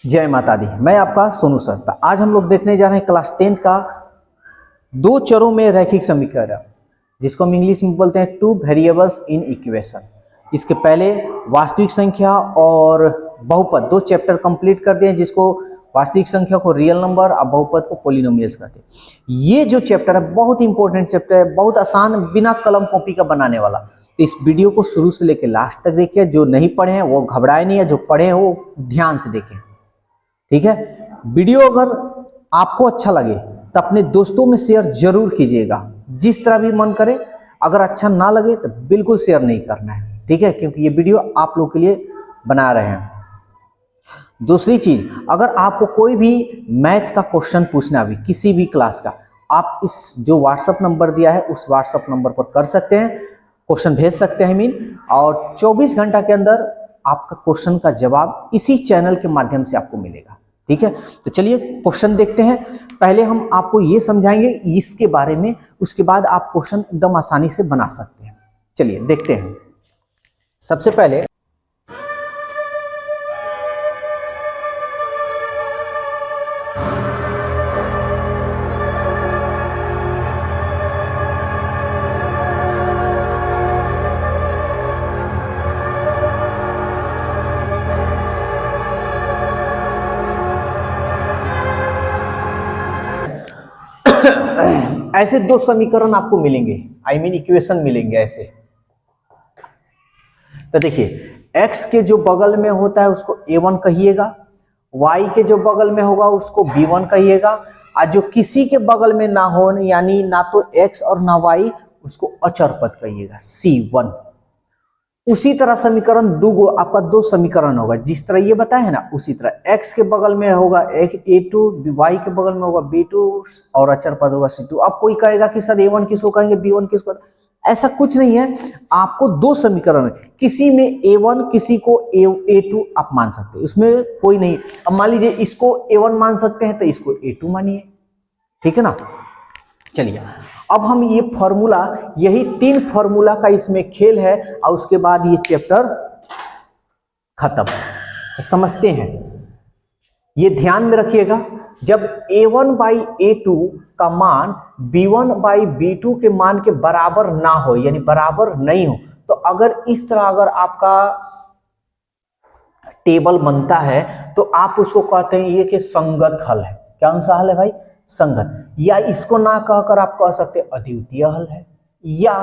जय माता दी। मैं आपका सोनू सर था। आज हम लोग देखने जा रहे हैं क्लास 10th का दो चरों में रैखिक समीकरण, जिसको हम इंग्लिश में बोलते हैं टू वेरिएबल्स इन इक्वेशन। इसके पहले वास्तविक संख्या और बहुपद दो चैप्टर कंप्लीट कर दिए, जिसको वास्तविक संख्या को रियल नंबर और बहुपद को पॉलिनोमियल्स कहते हैं। ये जो चैप्टर है बहुत इंपॉर्टेंट चैप्टर है, बहुत आसान, बिना कलम कॉपी का बनाने वाला। तो इस वीडियो को शुरू से लेकर लास्ट तक देखिए। जो नहीं पढ़े हैं वो घबराए नहीं है, जो पढ़े हैं वो ध्यान से देखें, ठीक है। वीडियो अगर आपको अच्छा लगे तो अपने दोस्तों में शेयर जरूर कीजिएगा, जिस तरह भी मन करे। अगर अच्छा ना लगे तो बिल्कुल शेयर नहीं करना है, ठीक है, क्योंकि ये वीडियो आप लोग के लिए बना रहे हैं। दूसरी चीज, अगर आपको कोई भी मैथ का क्वेश्चन पूछना भी किसी भी क्लास का, आप इस जो व्हाट्सएप नंबर दिया है उस व्हाट्सएप नंबर पर कर सकते हैं, क्वेश्चन भेज सकते हैं और 24 घंटा के अंदर आपका क्वेश्चन का जवाब इसी चैनल के माध्यम से आपको मिलेगा, ठीक है। तो चलिए क्वेश्चन देखते हैं। पहले हम आपको ये समझाएंगे इसके बारे में, उसके बाद आप क्वेश्चन एकदम आसानी से बना सकते हैं। चलिए देखते हैं। सबसे पहले ऐसे दो समीकरण आपको मिलेंगे, इक्वेशन मिलेंगे ऐसे। तो देखिए, x के जो बगल में होता है उसको a1 कहिएगा, y के जो बगल में होगा उसको b1 कहिएगा, और जो किसी के बगल में ना हो, यानी ना तो x और ना y, उसको अचर पद कहिएगा, c1। उसी तरह समीकरण आपका दो समीकरण होगा, जिस तरह ये बताया है ना, उसी तरह x के बगल में होगा a2, y के बगल में होगा b2 और अचर पद होगा c2। अब कोई कहेगा कि सर a1 किसको कहेंगे, b1 किसको, ऐसा कुछ नहीं है। आपको दो समीकरण, किसी में a1 किसी को a2 आप मान सकते हैं, उसमें कोई नहीं। अब मान लीजिए इसको a1 मान सकते हैं तो इसको a2 मानिए, ठीक है ना। चलिए अब हम ये फॉर्मूला, यही तीन फॉर्मूला का इसमें खेल है, और उसके बाद ये चैप्टर खत्म। तो समझते हैं, ये ध्यान में रखिएगा, जब a1 बाई a2 का मान b1 बाई b2 के मान के बराबर ना हो, यानी बराबर नहीं हो, तो अगर इस तरह अगर आपका टेबल बनता है तो आप उसको कहते हैं ये कि संगत हल है। कौन सा हल है भाई? संगत। या इसको ना कहकर आप कह सकते अद्वितीय हल है, या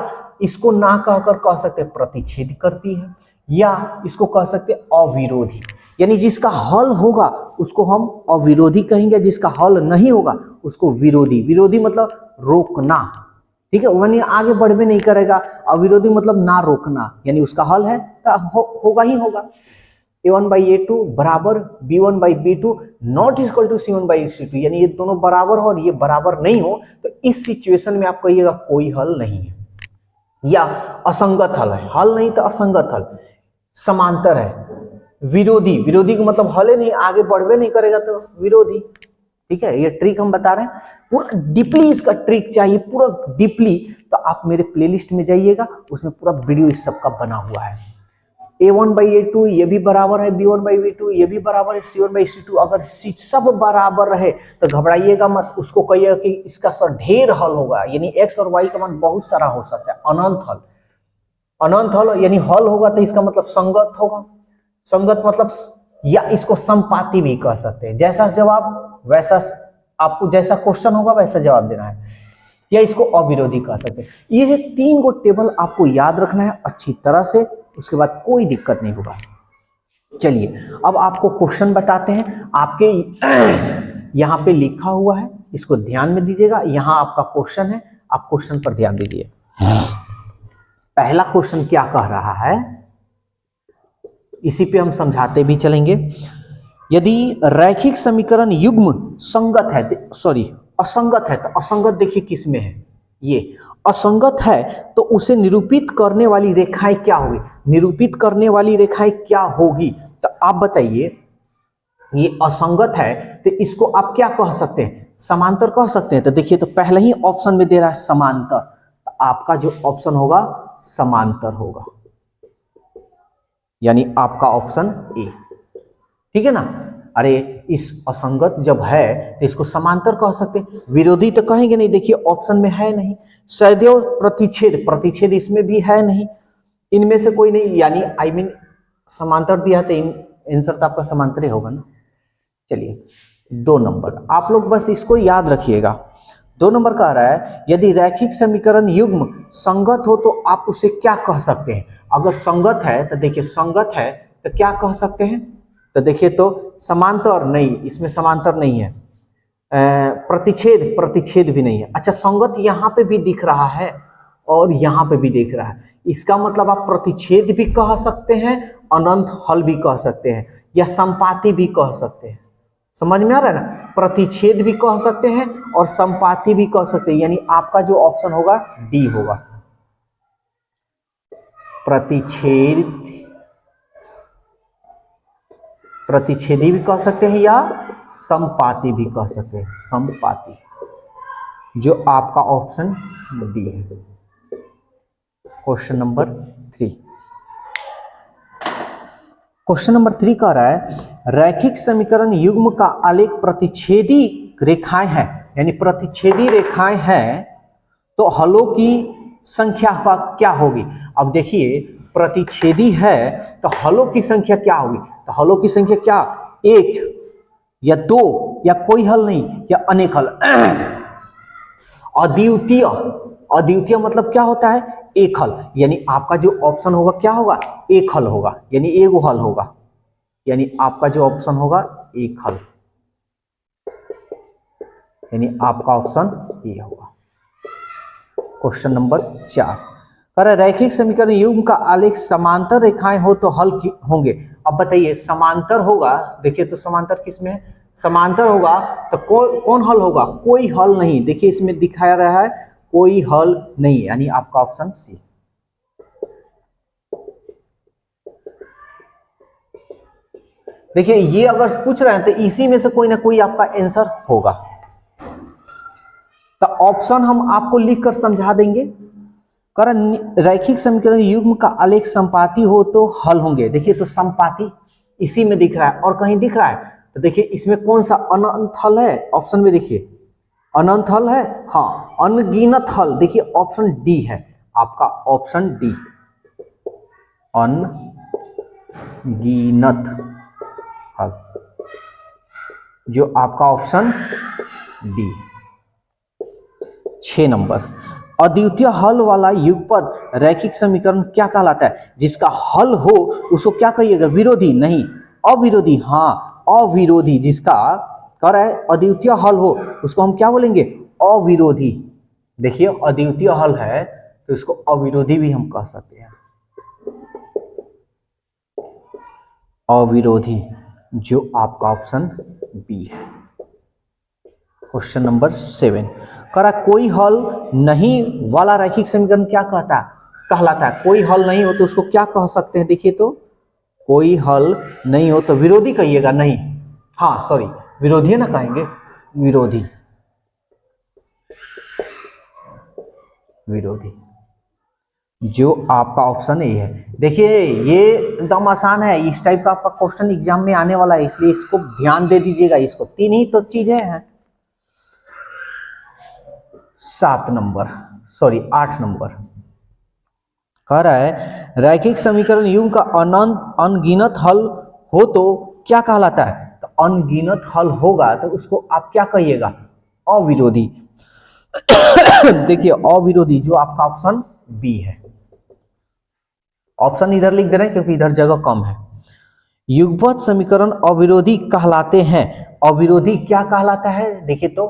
इसको ना कहकर कह सकते प्रतिच्छेद करती है, या इसको कह सकते अविरोधी। यानी जिसका हल होगा उसको हम अविरोधी कहेंगे, जिसका हल नहीं होगा उसको विरोधी। विरोधी मतलब रोकना, ठीक है, यानी आगे बढ़ भी नहीं करेगा। अविरोधी मतलब ना रोकना, यानी उसका हल है तो होगा ही होगा। a1 बाई a2 बराबर b1 by b2 not equal to c1 by c2, यानी ये दोनों बराबर हो और ये बराबर नहीं हो, तो इस सिचुएशन में आप कहिएगा कोई हल नहीं है, या असंगत हल है। हल नहीं तो असंगत हल। समांतर है, विरोधी, विरोधी का मतलब हल ही नहीं, आगे बढ़वे नहीं करेगा तो विरोधी, ठीक है। ये ट्रिक हम बता रहे हैं, पूरा डीपली इसका ट्रिक चाहिए, पूरा डीपली, तो आप मेरे प्लेलिस्ट में जाइएगा, उसमें पूरा वीडियो इस सब का बना हुआ है। a1 बाई a2 ये भी बराबर है b1 बाई b2, ये भी बराबर है c1 बाई c2। अगर सब बराबर रहे तो घबराइएगा मत, उसको कहिएगा कि इसका सर ढेर हल होगा, यानी x और y का मान बहुत सारा हो सकता है, अनंत हल। अनंत हल यानी हल होगा तो इसका मतलब संगत होगा। संगत मतलब, या इसको समपाती भी कह सकते हैं, जैसा जवाब वैसा, आपको जैसा क्वेश्चन होगा वैसा जवाब देना है, या इसको अविरोधी कह सकते हैं। ये जो तीन गो टेबल आपको याद रखना है अच्छी तरह से, उसके बाद कोई दिक्कत नहीं होगा। चलिए अब आपको क्वेश्चन बताते हैं, आपके यहां पे लिखा हुआ है, इसको ध्यान में दीजिएगा। यहां आपका क्वेश्चन है, आप क्वेश्चन पर ध्यान दीजिए। पहला क्वेश्चन क्या कह रहा है, इसी पे हम समझाते भी चलेंगे। यदि रैखिक समीकरण युग्म संगत है, सॉरी असंगत है, तो असंगत देखिए किस में है, ये असंगत है, तो उसे निरूपित करने वाली रेखाएं क्या होगी? निरूपित करने वाली रेखाएं क्या होगी? तो आप बताइए, ये असंगत है तो इसको आप क्या कह सकते हैं? समांतर कह सकते हैं। तो देखिए, तो पहले ही ऑप्शन में दे रहा है समांतर, तो आपका जो ऑप्शन होगा समांतर होगा, यानी आपका ऑप्शन ए, ठीक है ना। अरे इस असंगत जब है तो इसको समांतर कह सकते हैं, विरोधी तो कहेंगे नहीं। देखिए ऑप्शन में है नहीं। सदैव प्रतिच्छेद, प्रतिच्छेद इसमें भी है नहीं, इनमें से कोई नहीं, यानी आई मीन समांतर दिया तो आंसर तो आपका समांतर ही होगा ना। चलिए 2 नंबर आप लोग बस इसको याद रखिएगा। 2 नंबर कह रहा है यदि रैखिक समीकरण युग्म संगत हो तो आप उसे क्या कह सकते हैं। अगर संगत है तो देखिए, संगत है तो क्या कह सकते हैं, तो देखिए तो समांतर नहीं, इसमें समांतर नहीं है। प्रतिच्छेद, प्रतिच्छेद भी नहीं है। अच्छा संगत यहाँ पे भी दिख रहा है और यहाँ पे भी दिख रहा है, इसका मतलब आप प्रतिच्छेद भी कह सकते हैं, अनंत हल भी कह सकते हैं, या संपाति भी कह सकते हैं। समझ में आ रहा है ना, प्रतिच्छेद भी कह सकते हैं और संपाति भी कह सकते हैं, यानी आपका जो ऑप्शन होगा डी होगा। प्रतिच्छेद, प्रतिच्छेदी भी कह सकते हैं या संपाति भी कह सकते हैं, संपाति, जो आपका ऑप्शन डी है। क्वेश्चन नंबर 3, क्वेश्चन नंबर 3 कह रहा है रैखिक समीकरण युग्म का आलेख प्रतिच्छेदी रेखाएं हैं, यानी प्रतिच्छेदी रेखाएं हैं, तो हलों की संख्या का क्या होगी। अब देखिए प्रतिच्छेदी है तो हलों की संख्या क्या होगी, तो हलों की संख्या क्या, 1 या 2 या कोई हल नहीं या अनेक हल। अद्वितीय, अद्वितीय मतलब क्या होता है, एक हल, यानी आपका जो ऑप्शन होगा क्या होगा, एक हल होगा, यानी एगो हल होगा, यानी आपका जो ऑप्शन होगा एक हल, यानी आपका ऑप्शन ये होगा। क्वेश्चन नंबर 4 कह रहा है रैखिक समीकरण युग्म का आलेख समांतर रेखाएं हो तो हल होंगे। अब बताइए समांतर होगा, देखिए तो समांतर किसमें है, समांतर होगा तो कौन हल होगा, कोई हल नहीं। देखिए इसमें दिखाया रहा है कोई हल नहीं, यानी आपका ऑप्शन सी। देखिए ये अगर पूछ रहे हैं तो इसी में से कोई ना कोई आपका आंसर होगा, तो ऑप्शन हम आपको लिखकर समझा देंगे। कारण रैखिक समीकरण युग्म का आलेख संपाती हो तो हल होंगे। देखिए तो संपाती इसी में दिख रहा है और कहीं दिख रहा है, तो देखिए इसमें कौन सा अनंत हल है, ऑप्शन में देखिए अनंत हल है, हाँ अनगिनत हल, देखिए ऑप्शन डी है आपका, ऑप्शन डी अनगिनत हल, जो आपका ऑप्शन डी। 6 नंबर अद्वितीय हल वाला युगपद रैखिक समीकरण क्या कहलाता है, जिसका हल हो उसको क्या कहिएगा, विरोधी नहीं अविरोधी, हाँ अविरोधी, जिसका कह रहा है अद्वितीय हल हो उसको हम क्या बोलेंगे, अविरोधी। देखिए अद्वितीय हल है तो इसको अविरोधी भी हम कह सकते हैं, अविरोधी, जो आपका ऑप्शन बी है। क्वेश्चन नंबर 7 करा कोई हल नहीं वाला रैखिक समीकरण क्या कहलाता है, कोई हल नहीं हो तो उसको क्या कह सकते हैं। देखिए तो कोई हल नहीं हो तो विरोधी कहिएगा, नहीं हाँ सॉरी विरोधी ना कहेंगे, विरोधी, विरोधी, जो आपका ऑप्शन ए है। देखिए ये एकदम आसान है, इस टाइप का आपका क्वेश्चन एग्जाम में आने वाला है, इसलिए इसको ध्यान दे दीजिएगा। इसको 3 ही तो चीजें हैं। 7 नंबर सॉरी 8 नंबर कह रहा है रैखिक समीकरण युग्म का अनगिनत हल हो तो क्या कहलाता है, तो अनगिनत हल होगा तो उसको आप क्या कहिएगा, अविरोधी। देखिए अविरोधी, जो आपका ऑप्शन बी है। ऑप्शन इधर लिख दे रहे हैं क्योंकि इधर जगह कम है। युगपत समीकरण अविरोधी कहलाते हैं, अविरोधी क्या कहलाता है, देखिए तो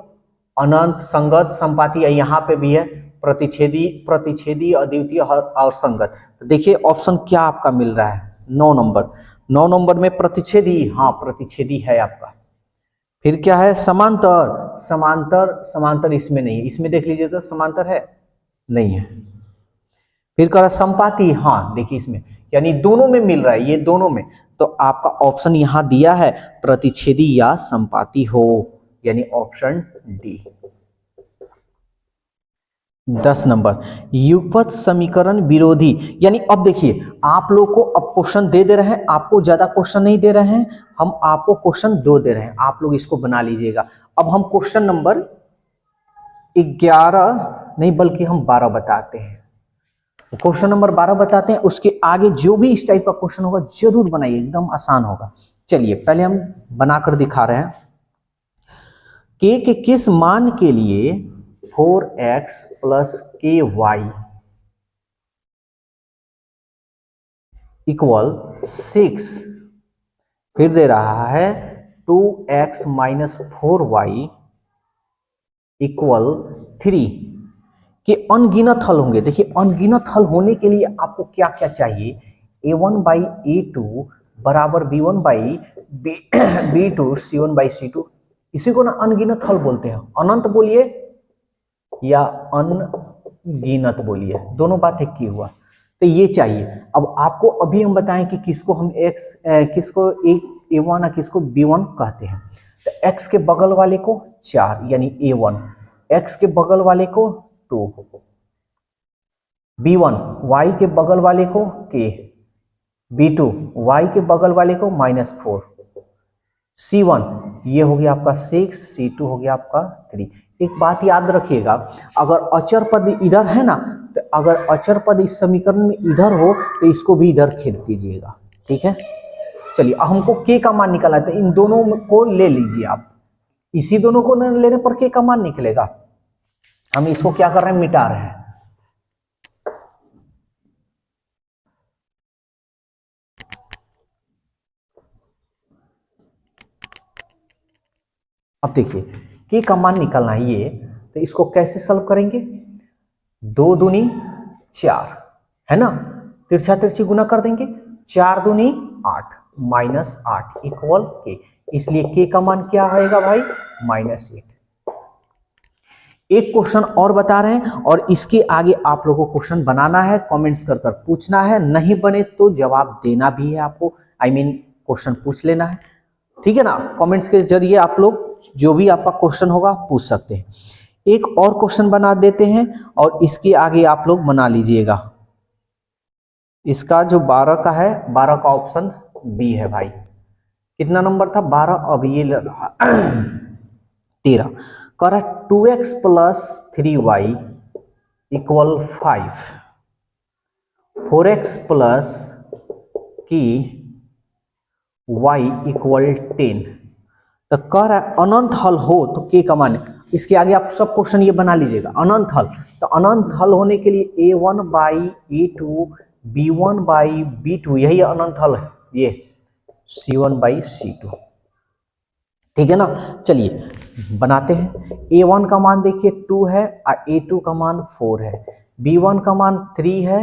अनंत, संगत, संपाती, यहाँ पे भी है प्रतिच्छेदी, प्रतिच्छेदी, अद्वितीय और संगत। तो देखिए ऑप्शन क्या आपका मिल रहा है, 9 नंबर। 9 नंबर में प्रतिच्छेदी, हाँ प्रतिच्छेदी है आपका। फिर क्या है, समांतर, समांतर, समांतर इसमें नहीं है, इसमें देख लीजिए तो समांतर है नहीं है। फिर कह रहा संपाती, हाँ देखिए इसमें, यानी दोनों में मिल रहा है, ये दोनों में, तो आपका ऑप्शन यहां दिया है प्रतिच्छेदी या संपाती हो, यानी ऑप्शन डी। 10 नंबर, युगपत समीकरण विरोधी। यानी अब देखिए आप लोग को अब क्वेश्चन दे रहे हैं, आपको ज्यादा क्वेश्चन नहीं दे रहे हैं, हम आपको क्वेश्चन 2 दे रहे हैं, आप लोग इसको बना लीजिएगा। अब हम क्वेश्चन नंबर 11 नहीं बल्कि हम 12 बताते हैं। क्वेश्चन नंबर 12 बताते हैं, उसके आगे जो भी इस टाइप का क्वेश्चन होगा जरूर बनाइए, एकदम आसान होगा। चलिए पहले हम बनाकर दिखा रहे हैं। के किस मान के लिए 4x प्लस के वाई इक्वल 6, फिर दे रहा है 2x माइनस 4y इक्वल 3 के अनगिनत हल होंगे। देखिए अनगिनत हल होने के लिए आपको क्या क्या चाहिए, a1 बाई a2 बराबर b1 by b2 c1 by c2। इसी को ना अनगिनत हल बोलते हैं। अनंत बोलिए या अनगिनत बोलिए, दोनों बात एक ही हुआ। तो ये चाहिए। अब आपको अभी हम बताएं कि किसको हम किसको एक a1 और किसको b1 कहते हैं। तो x के बगल वाले को 4 यानी a1, x के बगल वाले को 2, b1 y के बगल वाले को k, b2 y के बगल वाले को -4, c1 ये हो गया आपका 6, c2 हो गया आपका 3। एक बात याद रखिएगा, अगर अचर पद इधर है ना, तो अगर अचर पद इस समीकरण में इधर हो तो इसको भी इधर खेल दीजिएगा, ठीक है। चलिए हमको k का मान निकालना है, तो इन दोनों को ले लीजिए आप, इसी दोनों को लेने पर k का मान निकलेगा। हम इसको क्या कर रहे हैं, मिटा रहे हैं। अब देखिए k का मान निकालना है ये, तो इसको कैसे सॉल्व करेंगे, 2 दूनी 4 है ना, तिरछा तिरछी गुना कर देंगे, 4 दूनी 8 -8 इक्वल k, इसलिए k का मान क्या आएगा भाई, -8। एक क्वेश्चन और बता रहे हैं और इसके आगे आप लोगों को क्वेश्चन बनाना है, कमेंट्स कर कर पूछना है, नहीं बने तो जवाब देना भी है आपको, क्वेश्चन पूछ लेना है, ठीक है ना। कमेंट्स के जरिए आप लोग जो भी आपका क्वेश्चन होगा पूछ सकते हैं। एक और क्वेश्चन बना देते हैं और इसके आगे आप लोग बना लीजिएगा। इसका जो 12 का है, 12 का ऑप्शन बी है भाई। कितना नंबर था, 12, अब ये 13 कह रहा है 2x plus 3y equal 5, 4x plus की y इक्वल 10। तो कह रहा है अनंत हल हो तो k का मान, इसके आगे आप सब क्वेश्चन ये बना लीजिएगा। अनंत हल, तो अनंत हल होने के लिए a1 by a2 b1 by b2 यही अनंत हल है, ये c1 बाई c2, ठीक है ना। चलिए बनाते हैं। a1 का मान देखिए 2 है और a2 का मान 4 है, b1 का मान 3 है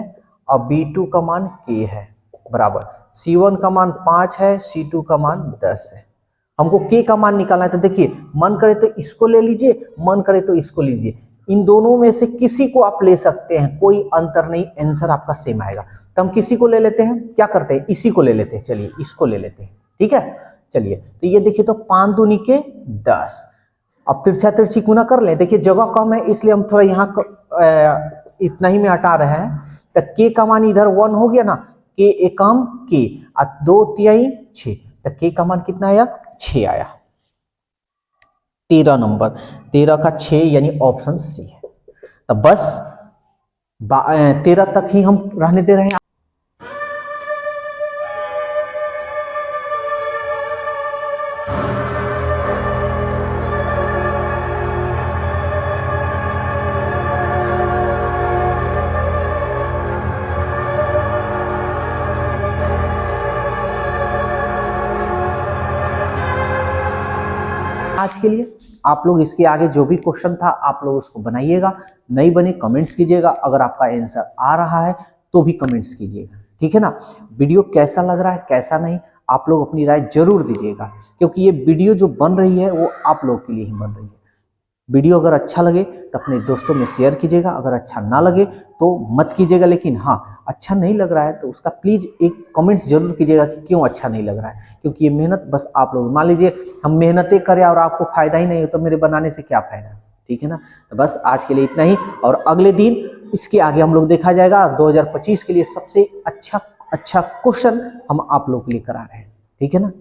और b2 का मान k है, बराबर c1 का मान 5 है, c2 का मान 10 है। हमको k का मान निकालना है, तो देखिए मन करे तो इसको ले लीजिए, मन करे तो इसको लीजिए, इन दोनों में से किसी को आप ले सकते हैं, कोई अंतर नहीं, आंसर आपका सेम आएगा। तो हम किसी को ले लेते हैं, क्या करते हैं, इसी को ले लेते हैं, चलिए इसको ले लेते हैं, ठीक है। चलिए तो ये देखिए तो 5 दूनी के 10, अब तिरछा तिरछी गुना कर लें, देखिए जगह कम है इसलिए हम थोड़ा यहाँ इतना ही में हटा रहे हैं। तो k का मान इधर 1 हो गया ना, k एकम k और 2 तिहाई 6, तो k का मान कितना आया, 6 आया। 13 नंबर, 13 का 6 यानी ऑप्शन सी है। तो बस 13 तक ही हम रहने दे रहे हैं। आज के लिए आप लोग इसके आगे जो भी क्वेश्चन था आप लोग उसको बनाइएगा, नहीं बने कमेंट्स कीजिएगा, अगर आपका आंसर आ रहा है तो भी कमेंट्स कीजिएगा, ठीक है ना। वीडियो कैसा लग रहा है कैसा नहीं, आप लोग अपनी राय जरूर दीजिएगा, क्योंकि ये वीडियो जो बन रही है वो आप लोग के लिए ही बन रही है। वीडियो अगर अच्छा लगे तो अपने दोस्तों में शेयर कीजिएगा, अगर अच्छा ना लगे तो मत कीजिएगा, लेकिन हाँ अच्छा नहीं लग रहा है तो उसका प्लीज़ एक कमेंट्स जरूर कीजिएगा कि क्यों अच्छा नहीं लग रहा है, क्योंकि ये मेहनत बस आप लोग, मान लीजिए हम मेहनतें करें और आपको फायदा ही नहीं हो तो मेरे बनाने से क्या फायदा। ठीक है ना। तो बस आज के लिए इतना ही, और अगले दिन इसके आगे हम लोग देखा जाएगा। 2025 के लिए सबसे अच्छा क्वेश्चन हम आप लोग के लिए करा रहे हैं, ठीक है ना।